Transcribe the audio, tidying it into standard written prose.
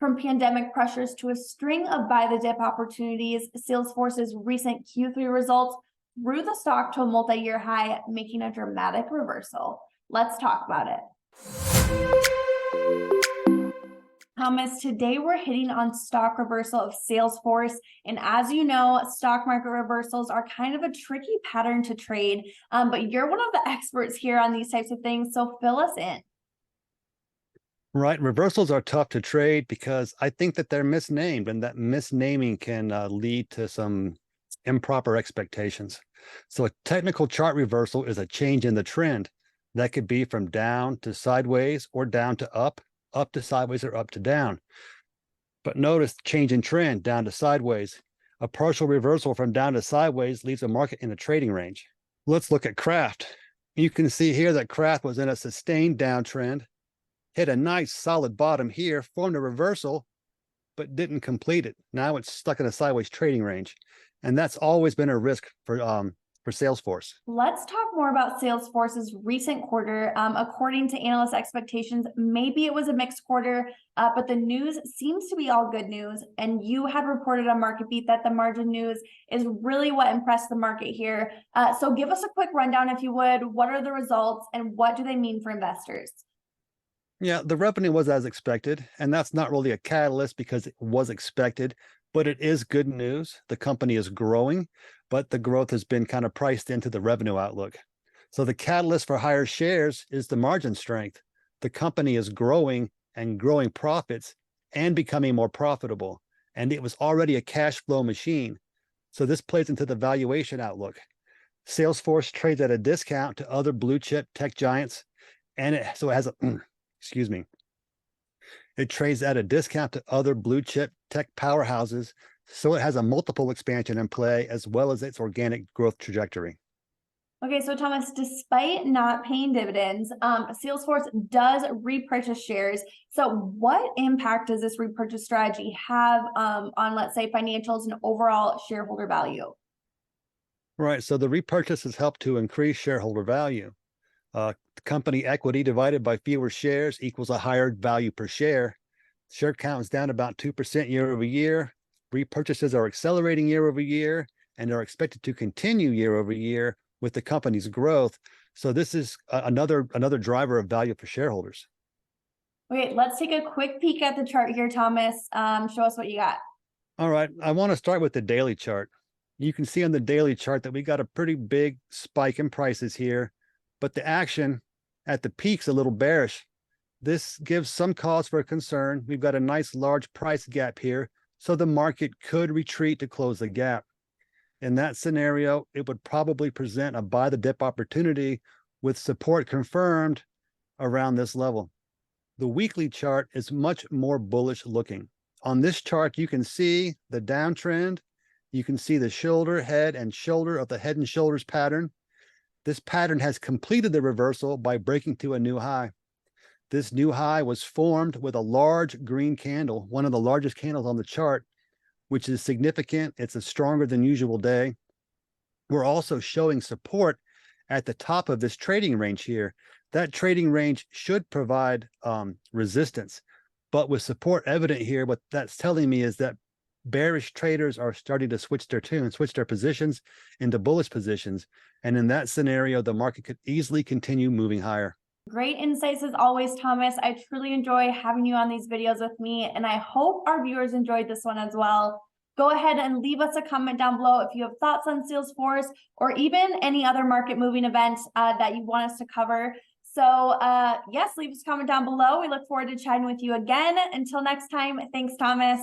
From pandemic pressures to a string of buy-the-dip opportunities, Salesforce's recent Q3 results threw the stock to a multi-year high, making a dramatic reversal. Let's talk about it. Thomas, today we're hitting on stock reversal of Salesforce. And as you know, stock market reversals are kind of a tricky pattern to trade, but you're one of the experts here on these types of things, so fill us in. Right. Reversals are tough to trade because I think that they're misnamed, and that misnaming can lead to some improper expectations. So a technical chart reversal is a change in the trend. That could be from down to sideways or down to up to sideways, or up to down. But notice change in trend, down to sideways. A partial reversal from down to sideways leaves a market in a trading range. Let's look at Kraft. You can see here that Kraft was in a sustained downtrend, hit a nice solid bottom here, formed a reversal, but didn't complete it. Now it's stuck in a sideways trading range. And that's always been a risk for Salesforce. Let's talk more about Salesforce's recent quarter. According to analyst expectations, maybe it was a mixed quarter, but the news seems to be all good news. And you had reported on Market Beat that the margin news is really what impressed the market here. So give us a quick rundown, if you would. What are the results and what do they mean for investors? Yeah, the revenue was as expected, and that's not really a catalyst because it was expected, but it is good news. The company is growing, but the growth has been kind of priced into the revenue outlook. So the catalyst for higher shares is the margin strength. The company is growing and growing profits and becoming more profitable, and it was already a cash flow machine. So this plays into the valuation outlook. Salesforce trades at a discount to other blue chip tech giants, and it has a excuse me. It trades at a discount to other blue chip tech powerhouses, so it has a multiple expansion in play as well as its organic growth trajectory. Okay, so Thomas, despite not paying dividends, Salesforce does repurchase shares. So what impact does this repurchase strategy have on, let's say, financials and overall shareholder value? Right, so the repurchases help to increase shareholder value. Company equity divided by fewer shares equals a higher value per share. Share count is down about 2% year over year. Repurchases are accelerating year over year and are expected to continue year over year with the company's growth. So this is another driver of value for shareholders. Okay, let's take a quick peek at the chart here, Thomas. Show us what you got. All right, I want to start with the daily chart. You can see on the daily chart that we got a pretty big spike in prices here, but the action at the peak's a little bearish. This gives some cause for concern. We've got a nice large price gap here, so the market could retreat to close the gap. In that scenario, it would probably present a buy the dip opportunity with support confirmed around this level. The weekly chart is much more bullish looking. On this chart, you can see the downtrend. You can see the shoulder, head, and shoulder of the head and shoulders pattern. This pattern has completed the reversal by breaking to a new high. This new high was formed with a large green candle, one of the largest candles on the chart, which is significant. It's a stronger than usual day. We're also showing support at the top of this trading range here. That trading range should provide resistance, but with support evident here, what that's telling me is that bearish traders are starting to switch their tune, switch their positions into bullish positions. And in that scenario, the market could easily continue moving higher. Great insights as always, Thomas. I truly enjoy having you on these videos with me, and I hope our viewers enjoyed this one as well. Go ahead and leave us a comment down below if you have thoughts on Salesforce or even any other market moving events that you want us to cover. So yes, leave us a comment down below. We look forward to chatting with you again. Until next time, thanks, Thomas.